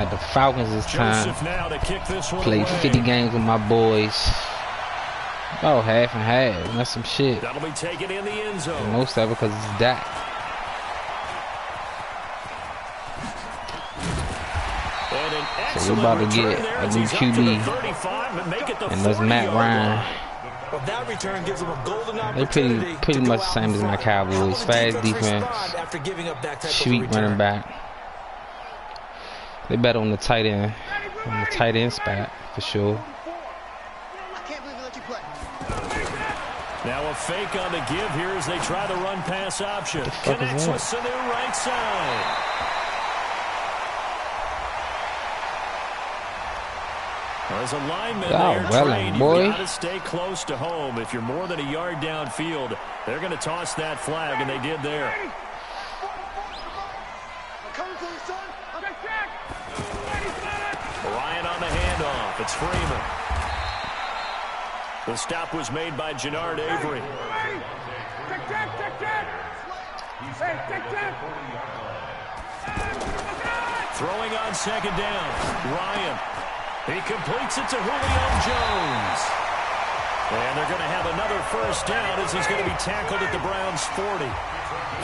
At the Falcons this time. Played 50 games with my boys. About half and half. That's some shit. That'll be taken in the end zone. And most of it because it's Dak. So we're about to get a new QB. And that's Matt Ryan. Well, that return gives them a golden opportunity. They're pretty much the same as my Cowboys. Fast defense, sweet running back. They better on the tight end spot for sure. Now a fake on the give here as they try the run pass option. Connects with Sanu right side. There's a lineman there trained. You've got to stay close to home. If you're more than a yard downfield, they're going to toss that flag, and they did there. Ryan on the handoff. It's Freeman. The stop was made by Jannard Avery. Throwing on second down. Ryan. He completes it to Julio Jones. And they're going to have another first down as he's going to be tackled at the Browns' 40.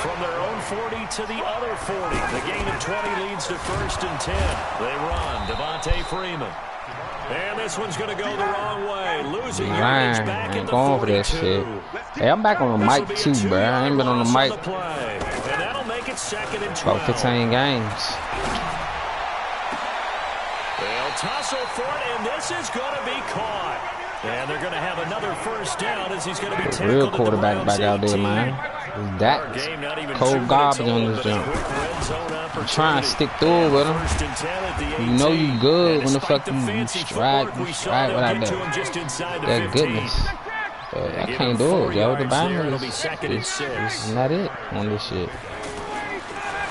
From their own 40 to the other 40. The gain of 20 leads to first and 10. They run. Devontae Freeman. And this one's going to go the wrong way. Losing yards back at the 42. Hey, I'm back on the mic too, bro. I ain't been on the mic and that'll make it second and 12. about 15 games. They'll tussle for it, and this is going to be caught. And they're going to have another first down as he's going to be tackled. Real quarterback back out there, man. That cold garbage on this jump. I'm trying to stick through it with him. You know you good when the fuck you strike without that goodness. But I can't do it, yo. The boundary is not it on this shit.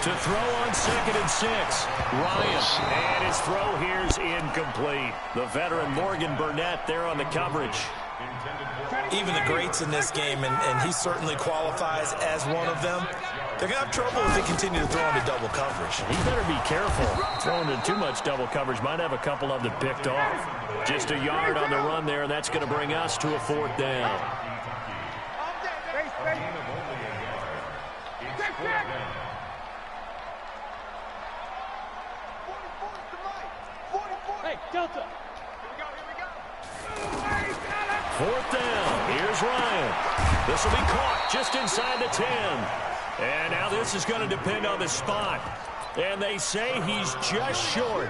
To throw on second and 6, Ryan, and his throw here's incomplete. The veteran Morgan Burnett there on the coverage. Even the greats in this game, and he certainly qualifies as one of them, they're going to have trouble if they continue to throw into double coverage. He better be careful. Throwing into too much double coverage might have a couple of them picked off. Just a yard on the run there, and that's going to bring us to a fourth down. Delta. Fourth down. Here's Ryan. This will be caught just inside the 10. And now this is going to depend on the spot. And they say he's just short.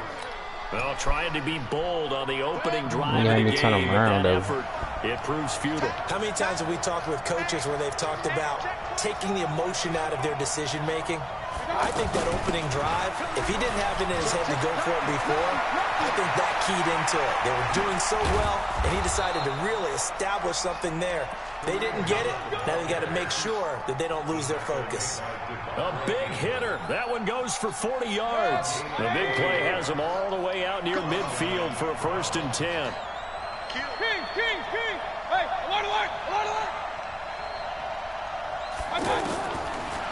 Well, trying to be bold on the opening drive of the game, but that effort, it proves futile. How many times have we talked with coaches where they've talked about taking the emotion out of their decision-making? I think that opening drive, if he didn't have it in his head to go for it before, I think that keyed into it. They were doing so well, and he decided to really establish something there. They didn't get it. Now they got to make sure that they don't lose their focus. A big hitter. That one goes for 40 yards. The big play has them all the way out near midfield for a first and 10. King. Hey, alert.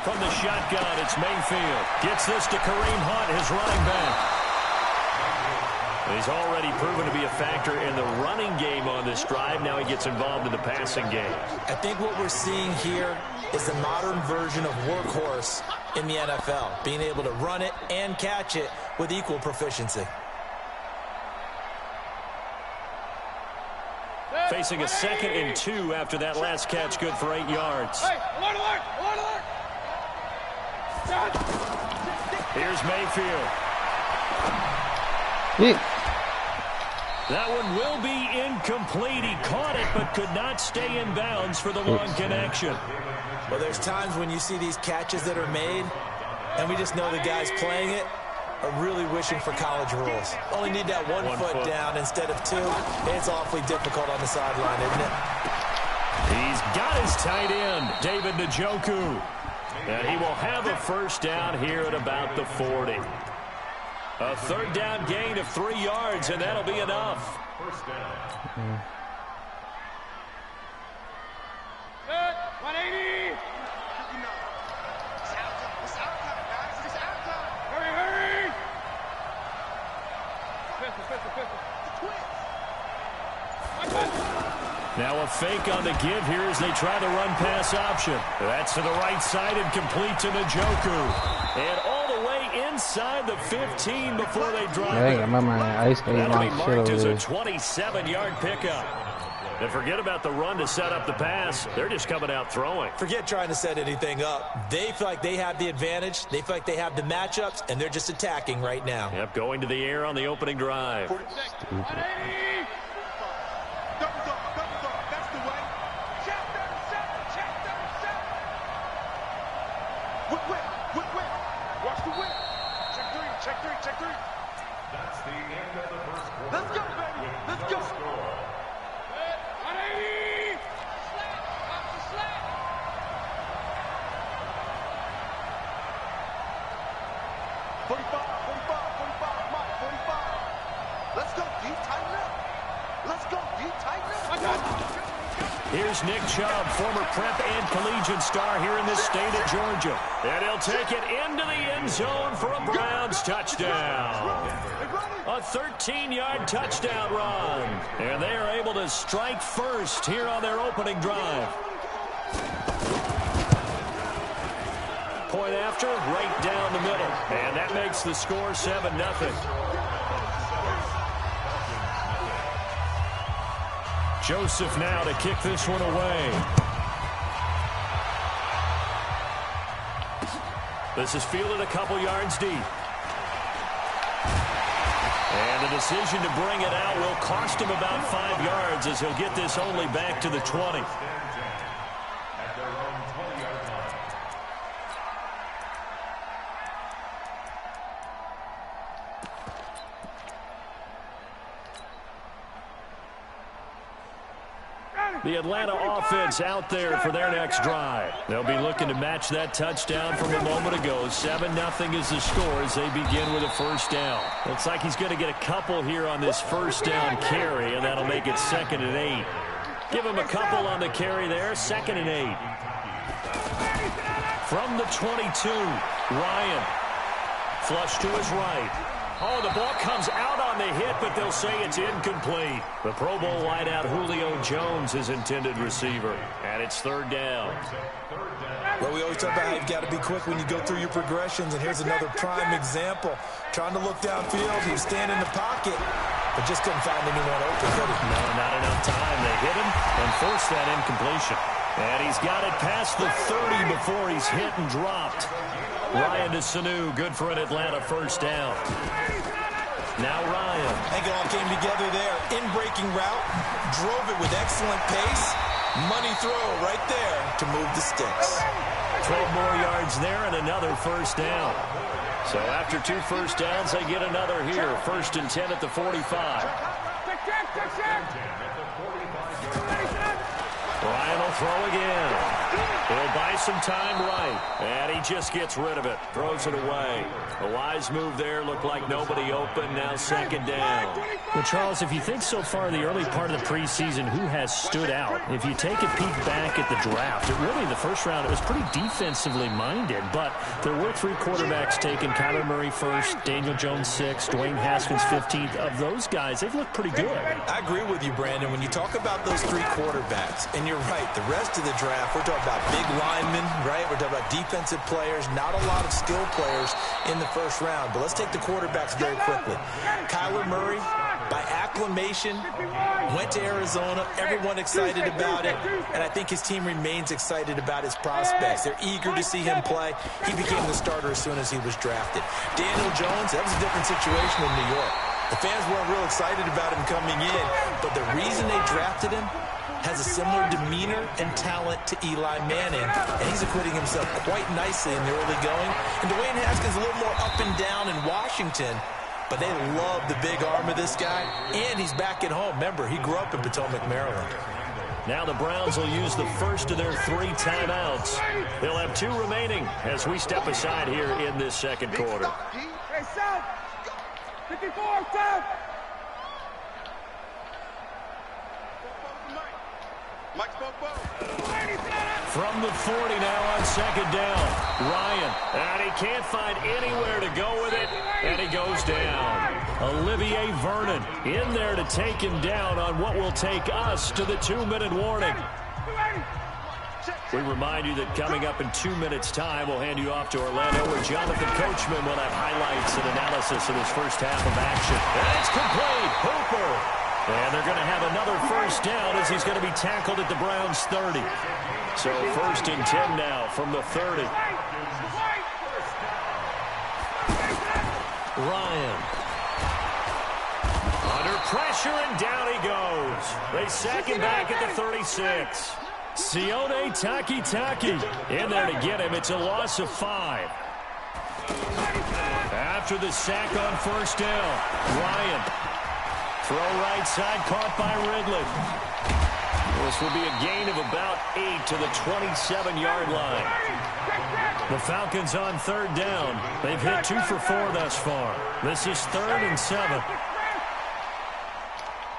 From the shotgun, it's Mayfield. Gets this to Kareem Hunt, his running back. He's already proven to be a factor in the running game on this drive. Now he gets involved in the passing game. I think what we're seeing here is the modern version of workhorse in the NFL, being able to run it and catch it with equal proficiency. Facing a second and 2 after that last catch, good for 8 yards. Hey, alert. Here's Mayfield. That one will be incomplete. He caught it but could not stay in bounds for the long connection. Well, there's times when you see these catches that are made, and we just know the guys playing it are really wishing for college rules. Only need that one foot down instead of 2. It's awfully difficult on the sideline, isn't it? He's got his tight end, David Njoku. And he will have a first down here at about the 40. A third down gain of 3 yards, and that'll be enough. First down. Good. 180. Hurry. Now a fake on the give here as they try the run pass option. That's to the right side and complete to Njoku. And all the way inside the 15 before they drop it. That'll be marked as a 27-yard pickup. And forget about the run to set up the pass. They're just coming out throwing. Forget trying to set anything up. They feel like they have the advantage. They feel like they have the matchups, and they're just attacking right now. Yep, going to the air on the opening drive. Here's Nick Chubb, former prep and collegiate star here in this state of Georgia. And he'll take it into the end zone for a Browns touchdown. A 13-yard touchdown run. And they are able to strike first here on their opening drive. Point after, right down the middle. And that makes the score 7-0. Joseph now to kick this one away. This is fielded a couple yards deep. And the decision to bring it out will cost him about 5 yards as he'll get this only back to the 20. The Atlanta offense out there for their next drive. They'll be looking to match that touchdown from a moment ago. 7-0 is the score as they begin with a first down. Looks like he's going to get a couple here on this first down carry, and that'll make it 2nd and 8. Give him a couple on the carry there. 2nd and 8. From the 22, Ryan. Flush to his right. Oh, the ball comes out on the hit, but they'll say it's incomplete. The Pro Bowl wideout Julio Jones is intended receiver, and it's 3rd down. Well, we always talk about how you've got to be quick when you go through your progressions, and here's another prime example. Trying to look downfield, he was standing in the pocket, but just couldn't find anyone open, could he? No, not enough time. They hit him and forced that incompletion. And he's got it past the 30 before he's hit and dropped. Ryan to Sanu, good for an Atlanta first down. Now Ryan. I think it all came together there. In-breaking route, drove it with excellent pace. Money throw right there to move the sticks. 12 more yards there and another first down. So after 2 first downs, they get another here. 1st and 10 at the 45. Ryan will throw again. He'll buy some time right. And he just gets rid of it. Throws it away. A wise move there. Looked like nobody open. Now 2nd down. Well, Charles, if you think so far the early part of the preseason, who has stood out? If you take a peek back at the draft, really the first round, it was pretty defensively minded. But there were 3 quarterbacks taken. Kyler Murray first, Daniel Jones 6th, Dwayne Haskins 15th. Of those guys, they've looked pretty good. I agree with you, Brandon. When you talk about those 3 quarterbacks, and you're right, the rest of the draft, we're talking about big linemen, right? We're talking about defensive players, not a lot of skill players in the first round. But let's take the quarterbacks very quickly. Kyler Murray, by acclamation, went to Arizona. Everyone excited about it. And I think his team remains excited about his prospects. They're eager to see him play. He became the starter as soon as he was drafted. Daniel Jones, that was a different situation in New York. The fans weren't real excited about him coming in. But the reason they drafted him has a similar demeanor and talent to Eli Manning, and he's acquitting himself quite nicely in the early going. And Dwayne Haskins a little more up and down in Washington, but they love the big arm of this guy, and he's back at home. Remember, he grew up in Potomac, Maryland. Now the Browns will use the first of their 3 timeouts. They'll have 2 remaining as we step aside here in this 2nd quarter. Hey, South! 54, South! From the 40 now on 2nd down. Ryan, and he can't find anywhere to go with it, and he goes down. Olivier Vernon in there to take him down on what will take us to the 2-minute warning. We remind you that coming up in 2 minutes' time, we'll hand you off to Orlando, where Jonathan Coachman will have highlights and analysis of this first half of action. And it's complete. Hooper. And they're going to have another first down as he's going to be tackled at the Browns' 30. So 1st and 10 now from the 30. Ryan. Under pressure, and down he goes. They sack him back at the 36. Sione Takitaki in there to get him. It's a loss of 5. After the sack on first down, Ryan. Throw right side, caught by Ridley. This will be a gain of about 8 to the 27-yard line. The Falcons on 3rd down. They've hit 2 for 4 thus far. This is 3rd and 7.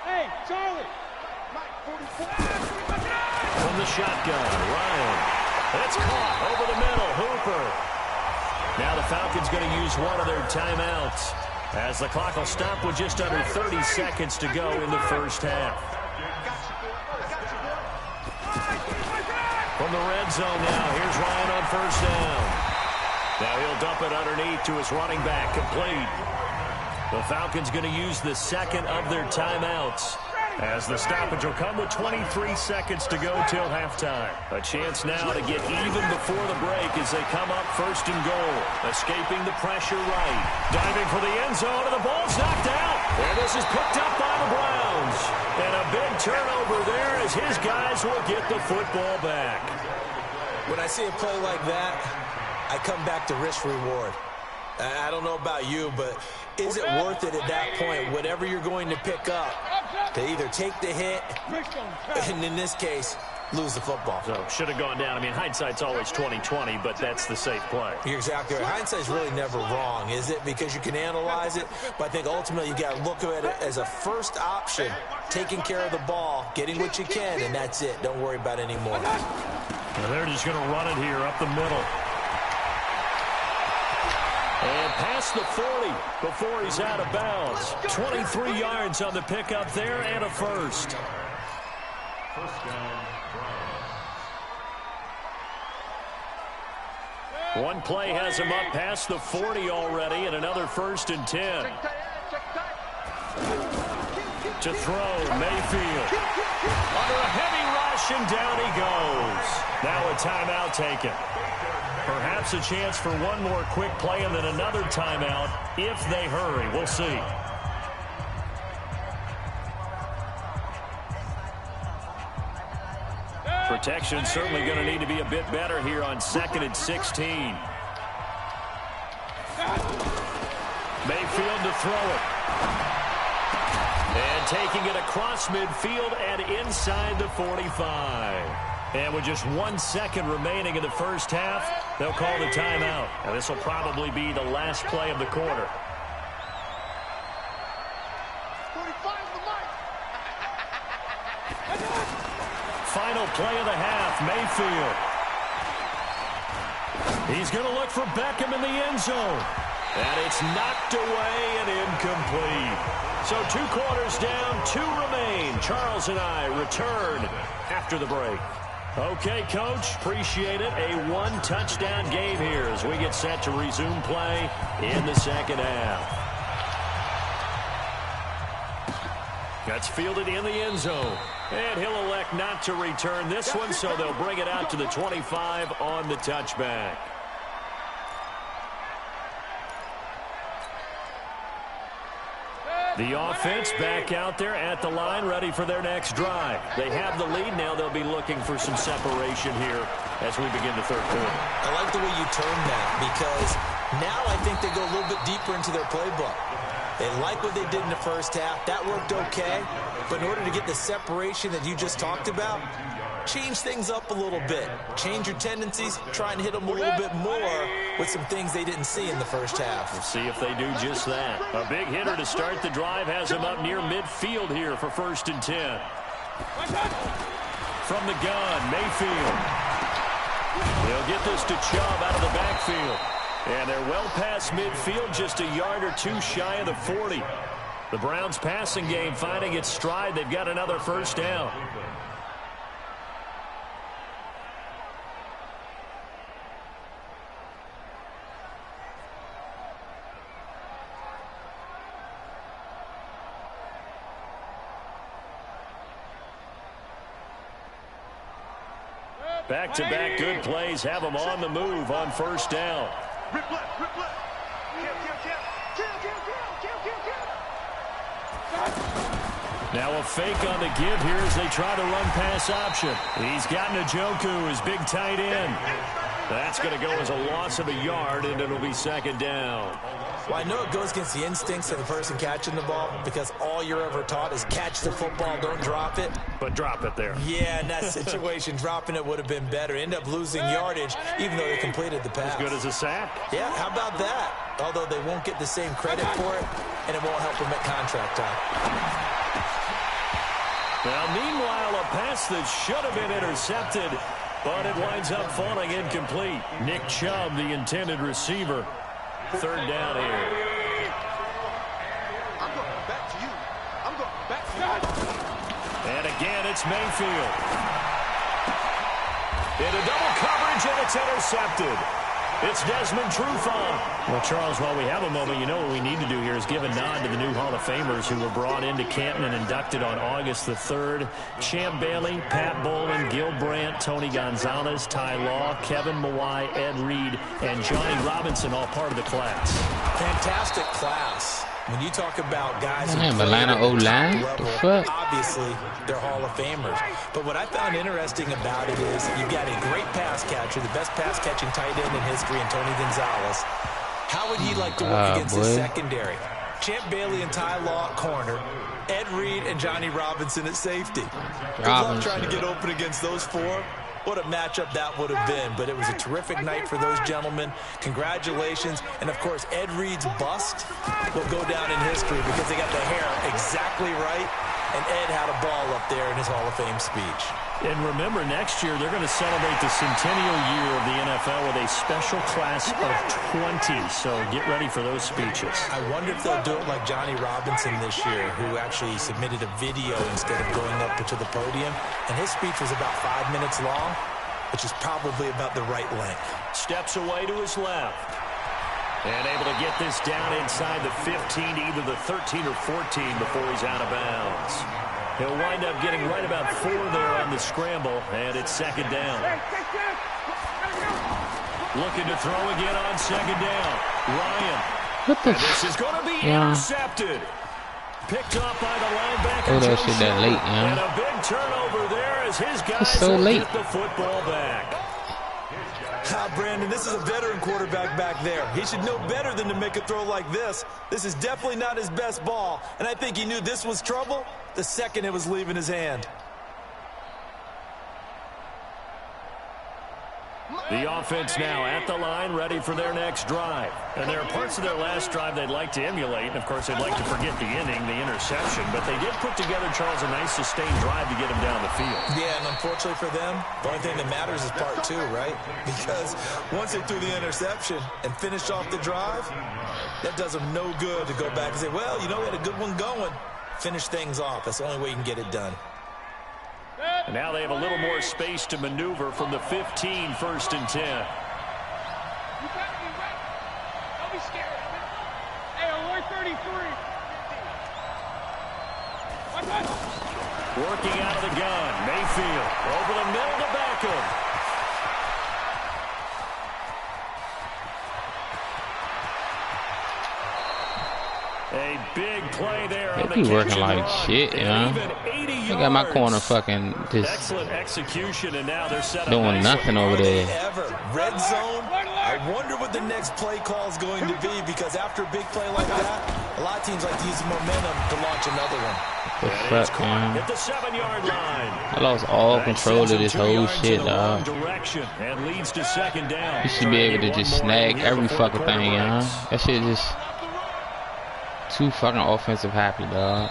Hey, Charlie. From the shotgun, Ryan. It's caught over the middle. Hooper. Now the Falcons going to use one of their timeouts, as the clock will stop with just under 30 seconds to go in the first half. From the red zone now, here's Ryan on first down. Now he'll dump it underneath to his running back, complete. The Falcons going to use the second of their timeouts, as the stoppage will come with 23 seconds to go till halftime. A chance now to get even before the break as they come up 1st and goal. Escaping the pressure right. Diving for the end zone, and the ball's knocked out. And this is picked up by the Browns. And a big turnover there as his guys will get the football back. When I see a play like that, I come back to risk-reward. I don't know about you, but is it worth it at that point, whatever you're going to pick up, to either take the hit, and in this case, lose the football? So, should have gone down. I mean, hindsight's always 20/20, but that's the safe play. You're exactly right. Hindsight's really never wrong, is it? Because you can analyze it, but I think ultimately you got to look at it as a first option, taking care of the ball, getting what you can, and that's it. Don't worry about any more. Now they're just going to run it here up the middle. And past the 40 before he's out of bounds. 23 yards on the pickup there and a first. One play has him up past the 40 already, and another 1st and 10. To throw, Mayfield. Under a heavy rush, and down he goes. Now a timeout taken. Perhaps a chance for one more quick play and then another timeout if they hurry. We'll see. Protection certainly going to need to be a bit better here on 2nd and 16. Mayfield to throw it. And taking it across midfield and inside the 45. And with just 1 second remaining in the first half, they'll call the timeout. And this will probably be the last play of the quarter. Final play of the half, Mayfield. He's going to look for Beckham in the end zone. And it's knocked away and incomplete. So 2 quarters down, 2 remain. Charles and I return after the break. Okay, Coach, appreciate it. A 1-touchdown game here as we get set to resume play in the second half. That's fielded in the end zone. And he'll elect not to return this one, so they'll bring it out to the 25 on the touchback. The offense back out there at the line, ready for their next drive. They have the lead. Now they'll be looking for some separation here as we begin the third quarter. I like the way you termed that, because now I think they go a little bit deeper into their playbook. They like what they did in the first half. That worked okay. But in order to get the separation that you just talked about, change things up a little bit. Change your tendencies. Try and hit them a little bit more with some things they didn't see in the first half. We'll see if they do just that. A big hitter to start the drive has him up near midfield here for 1st and 10. From the gun, Mayfield. They'll get this to Chubb out of the backfield. And they're well past midfield, just a yard or two shy of the 40. The Browns passing game finding its stride. They've got another first down. Back-to-back good plays have them on the move on first down. Now a fake on the give here as they try to run pass option. He's got Njoku, his big tight end. That's going to go as a loss of a yard, and it'll be second down. Well, I know it goes against the instincts of the person catching the ball because all you're ever taught is catch the football, don't drop it. But drop it there. Yeah, in that situation, dropping it would have been better. End up losing yardage, even though they completed the pass. As good as a sack. Yeah, how about that? Although they won't get the same credit for it, and it won't help them at contract time. Now, meanwhile, a pass that should have been intercepted, but it winds up falling incomplete. Nick Chubb, the intended receiver. Third down here. I'm going back to you. I'm going back to you. And again, it's Mayfield. Into double coverage, and it's intercepted. It's Desmond Trufant. Well, Charles, while we have a moment, you know what we need to do here is give a nod to the new Hall of Famers who were brought into Canton and inducted on August the 3rd. Champ Bailey, Pat Bowlen, Gil Brandt, Tony Gonzalez, Ty Law, Kevin Mawai, Ed Reed, and Johnny Robinson, all part of the class. Fantastic class. When you talk about guys who Man, play Atlanta at the O-line? top The level, fuck? obviously they're Hall of Famers. But what I found interesting about it is you've got a great pass catcher, the best pass-catching tight end in history, in Tony Gonzalez. How would he like to work against his secondary? Champ Bailey and Ty Law at corner, Ed Reed and Johnny Robinson at safety. Good luck trying to get open against those four. What a matchup that would have been. But it was a terrific night for those gentlemen. Congratulations. And, of course, Ed Reed's bust will go down in history because they got the hair exactly right. And Ed had a ball up there in his Hall of Fame speech. And remember, next year they're going to celebrate the centennial year of the NFL with a special class of 20. So get ready for those speeches. I wonder if they'll do it like Johnny Robinson this year, who actually submitted a video instead of going up to the podium. And his speech was about 5 minutes long, which is probably about the right length. Steps away to his left. And able to get this down inside the 15 to either the 13 or 14 before he's out of bounds. He'll wind up getting right about 4 there on the scramble, and it's second down. Looking to throw again on second down. Ryan. What the and this is going to be intercepted. Picked up by the linebacker. Oh, that shit that late, And a big turnover there as his guys so late. get the football back. Brandon, this is a veteran quarterback back there. He should know better than to make a throw like this. This is definitely not his best ball, and I think he knew this was trouble the second it was leaving his hand. The offense now at the line, ready for their next drive. And there are parts of their last drive they'd like to emulate. And, of course, they'd like to forget the inning, the interception. But they did put together, Charles, a nice sustained drive to get them down the field. Yeah, and unfortunately for them, the only thing that matters is part 2, right? Because once they threw the interception and finished off the drive, that does them no good to go back and say, well, you know, we had a good one going. Finish things off. That's the only way you can get it done. And now they have a little more space to maneuver from the 15, 1st and 10. You got me right. Don't be scared. Hey, on 133. Working out of the gun. Mayfield over the middle to Beckham. A big play there on the They be working like shit, you know. I got my corner fucking just excellent execution, and now they're set up doing nothing over there. Red zone. I wonder what the next play call is going to be, because after a big play like that, a lot of teams like to use the momentum to launch another one. The fuck, man? At the 7-yard line. I lost all control of this whole shit, dog. And leads to second down. You should be able to just snag every fucking thing, you know. That shit just too fucking offensive happy, dog.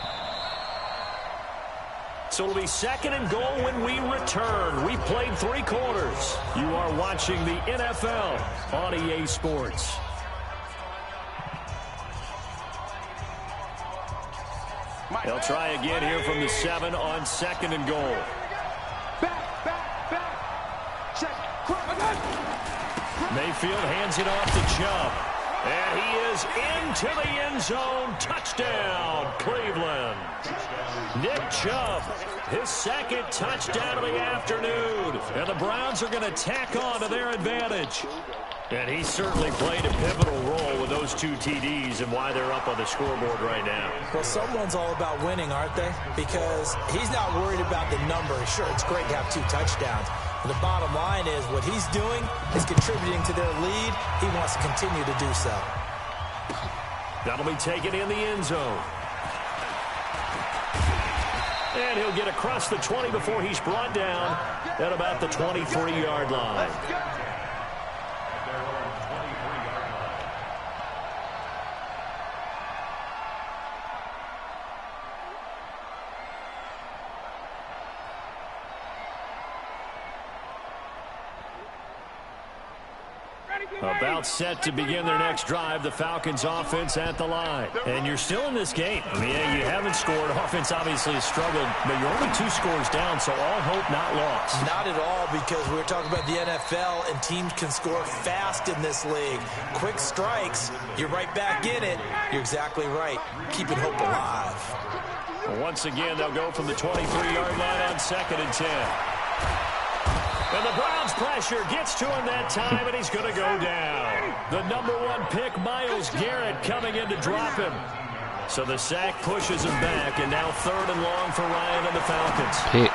So it'll be second and goal when we return. We played 3 quarters. You are watching the NFL on EA Sports. They'll try again here from the 7 on 2nd and goal. Mayfield hands it off to Chubb. And he is into the end zone. Touchdown, Cleveland. Nick Chubb, his 2nd touchdown of the afternoon. And the Browns are going to tack on to their advantage. And he certainly played a pivotal role with those 2 TDs and why they're up on the scoreboard right now. Well, someone's all about winning, aren't they? Because he's not worried about the number. Sure, it's great to have 2 touchdowns. But the bottom line is what he's doing is contributing to their lead. He wants to continue to do so. That'll be taken in the end zone. And he'll get across the 20 before he's brought down at about the 23-yard line. About set to begin their next drive, the Falcons offense at the line. And you're still in this game. I mean, you haven't scored. Offense obviously has struggled, but you're only 2 scores down, so all hope not lost. Not at all, because we were talking about the NFL, and teams can score fast in this league. Quick strikes, you're right back in it. You're exactly right. Keeping hope alive. Well, once again, they'll go from the 23-yard line on 2nd and 10. And the Browns pressure gets to him that time, and he's going to go down. The number 1 pick, Myles Garrett, coming in to drop him. So the sack pushes him back, and now 3rd and long for Ryan and the Falcons. Hit.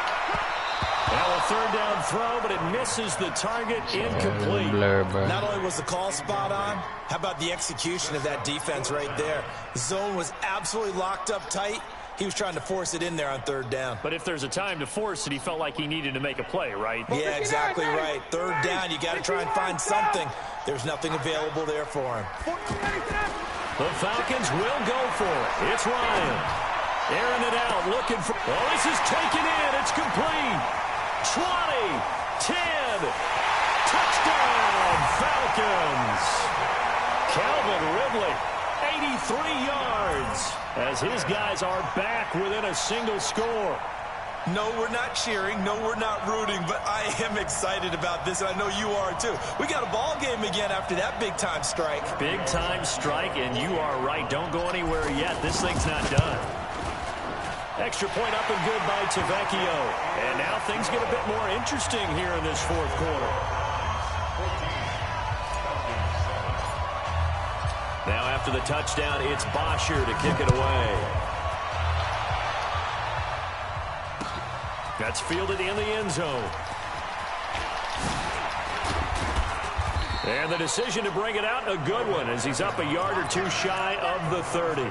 Now a 3rd down throw, but it misses the target, incomplete. Not only was the call spot on, how about the execution of that defense right there? The zone was absolutely locked up tight. He was trying to force it in there on 3rd down. But if there's a time to force it, he felt like he needed to make a play, right? Yeah, exactly right. 3rd down, you got to try and find something. There's nothing available there for him. The Falcons will go for it. It's Ryan. Airing it out, looking for... Oh, this is taken in. It's complete. 20, 10, touchdown, Falcons. Calvin Ridley, 83 yards. As his guys are back within a single score. No, we're not cheering. No, we're not rooting. But I am excited about this, and I know you are too. We got a ball game again after that big-time strike. Big-time strike, and you are right. Don't go anywhere yet. This thing's not done. Extra point up and good by Tavecchio. And now things get a bit more interesting here in this 4th quarter. Now after the touchdown, it's Bosher to kick it away. That's fielded in the end zone. And the decision to bring it out, a good one, as he's up a yard or 2 shy of the 30.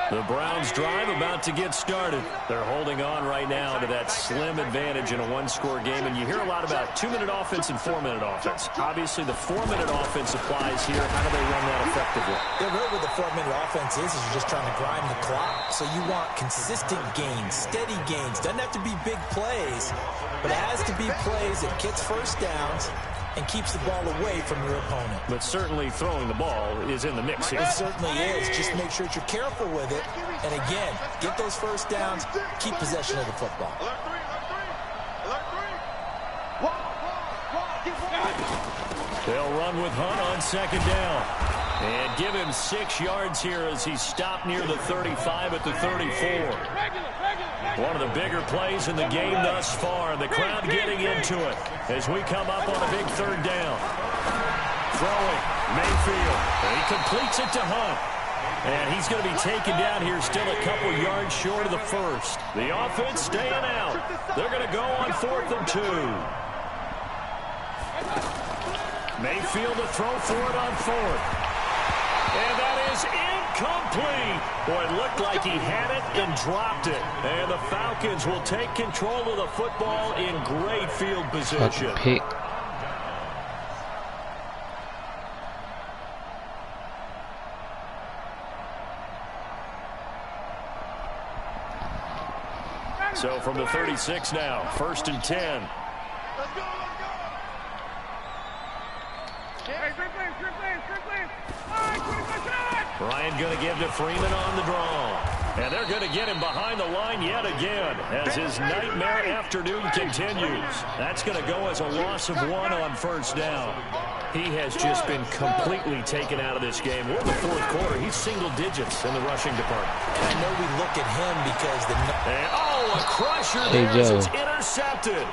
The Browns drive about to get started. They're holding on right now to that slim advantage in a 1-score game. And you hear a lot about 2-minute offense and 4-minute offense. Obviously, the 4-minute offense applies here. How do they run that effectively? Yeah, really what the 4-minute offense is you're just trying to grind the clock. So you want consistent gains, steady gains. Doesn't have to be big plays, but it has to be plays that gets 1st downs and keeps the ball away from your opponent. But certainly throwing the ball is in the mix here. It certainly is. Just make sure that you're careful with it. And again, get those 1st downs, keep possession of the football. They'll run with Hunt on 2nd down. And give him 6 yards here as he's stopped near the 35 at the 34. One of the bigger plays in the game thus far. The crowd getting into it as we come up on a big 3rd down. Throwing, Mayfield. And he completes it to Hunt. And he's going to be taken down here still a couple yards short of the 1st. The offense staying out. They're going to go on 4th and 2. Mayfield to throw for it on 4th. And that is incomplete. Boy, it looked like he had it and dropped it. And the Falcons will take control of the football in great field position. Pick. So from the 36 now, 1st and 10. Let's go. Hey, great play. Ryan going to give to Freeman on the draw. And they're going to get him behind the line yet again as his nightmare afternoon continues. That's going to go as a loss of 1 on first down. He has just been completely taken out of this game. We're in the fourth quarter. He's single digits in the rushing department. And I know we look at him because a crusher there as it's intercepted.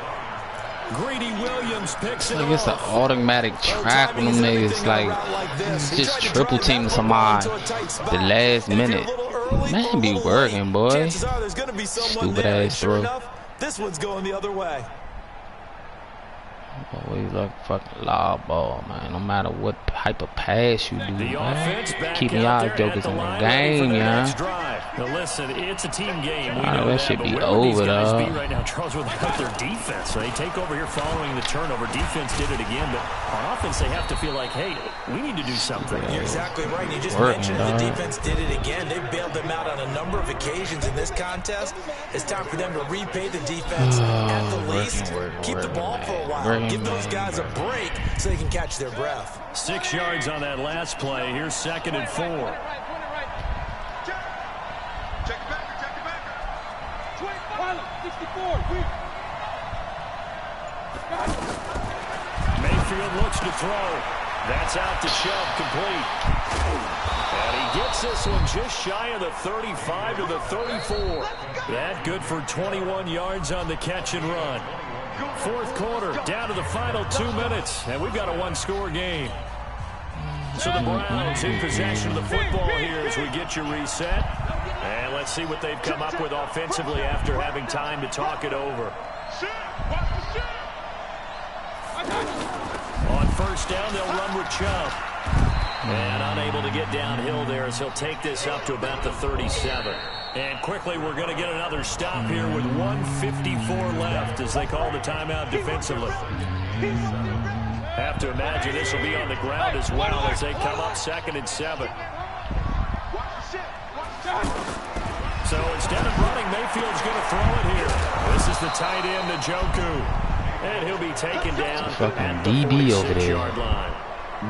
Greedy Williams picks it up. It's an automatic track when them niggas like just triple team somebody the last minute. Man, be working, boy. Stupid ass throw. This one's going the other way. Always like fucking lob ball, man. No matter what type of pass you do, man. Keeping y'all jokers in the game, yeah. Now listen, it's a team game. That should be over, though. Right now, Charles, without their defense, so they take over here following the turnover. Defense did it again, but on offense, they have to feel like, hey, we need to do something. You're exactly right. You just mentioned the defense did it again. They bailed them out on a number of occasions in this contest. It's time for them to repay the defense at the least. Keep the ball for a while. Give those guys a break so they can catch their breath. 6 yards on that last play. Here's 2nd and 4. Check it back. 64. Mayfield looks to throw. That's out to Chubb, complete. And he gets this one just shy of the 35 to the 34. That good for 21 yards on the catch and run. Fourth quarter, down to the final 2 minutes, and we've got a one-score game. So the Browns in possession of the football here as we get you reset. And let's see what they've come up with offensively after having time to talk it over. On first down, they'll run with Chubb. And unable to get downhill there as he'll take this up to about the 37. And quickly, we're going to get another stop here with 1:54 left as they call the timeout defensively. Have to imagine this will be on the ground as well as they come up 2nd and 7. So instead of running, Mayfield's going to throw it here. This is the tight end, Njoku. And he'll be taken down at the 46-yard line.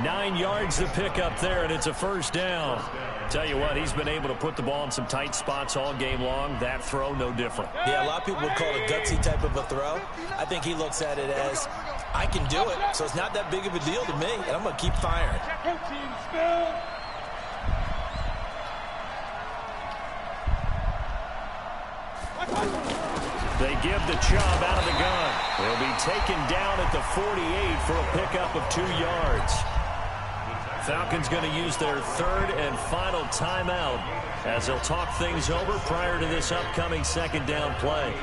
9 yards to pick up there, and it's a first down. Tell you what, he's been able to put the ball in some tight spots all game long. That throw, no different. Yeah, a lot of people would call it a gutsy type of a throw. I think he looks at it as, I can do it, so it's not that big of a deal to me, and I'm going to keep firing. They give the Chubb out of the gun. He'll be taken down at the 48 for a pickup of 2 yards. Falcons going to use their 3rd and final timeout as they'll talk things over prior to this upcoming 2nd down play.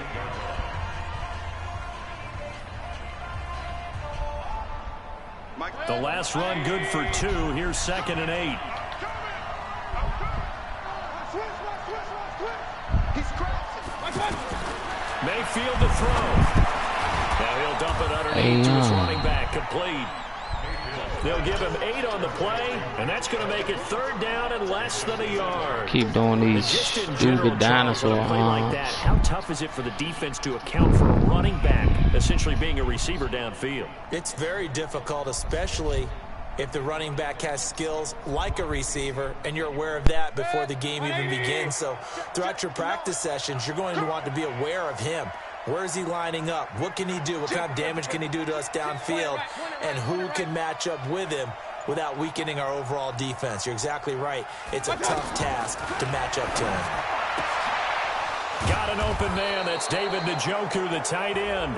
The last run good for 2. Here's 2nd and 8. Mayfield to throw. Now he'll dump it underneath to his running back, complete. They'll give him 8 on the play, and that's going to make it 3rd down and less than a yard. Keep doing these stupid dinosaur like that. How tough is it for the defense to account for a running back essentially being a receiver downfield? It's very difficult, especially if the running back has skills like a receiver, and you're aware of that before the game even begins. So throughout your practice sessions, you're going to want to be aware of him. Where is he lining up? What can he do? What kind of damage can he do to us downfield? And who can match up with him without weakening our overall defense? You're exactly right. It's a tough task to match up to him. Got an open man. That's David Njoku, the tight end.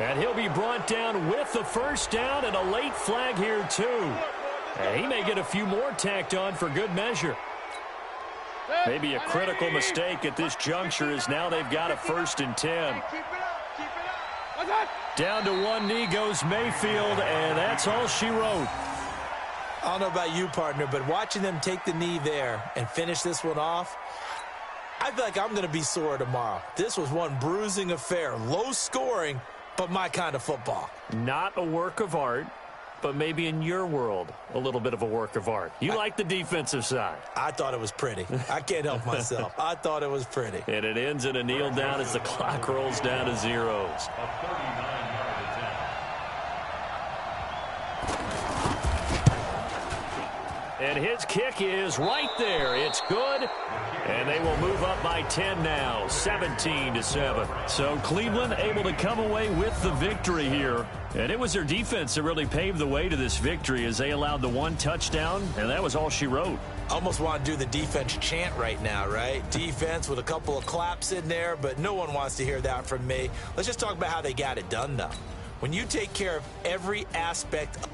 And he'll be brought down with the first down and a late flag here, too. And he may get a few more tacked on for good measure. Maybe a critical mistake at this juncture is now they've got a 1st and 10. Down to one knee goes Mayfield, and that's all she wrote. I don't know about you, partner, but watching them take the knee there and finish this one off, I feel like I'm going to be sore tomorrow. This was one bruising affair. Low scoring, but my kind of football. Not a work of art, but maybe in your world, a little bit of a work of art. You like the defensive side. I thought it was pretty. I can't help myself. I thought it was pretty. And it ends in a kneel down as the clock rolls down to zeros. And his kick is right there. It's good. And they will move up by 10 now, 17-7. So Cleveland able to come away with the victory here. And it was their defense that really paved the way to this victory as they allowed the 1 touchdown, and that was all she wrote. Almost want to do the defense chant right now, right? Defense with a couple of claps in there, but no one wants to hear that from me. Let's just talk about how they got it done, though. When you take care of every aspect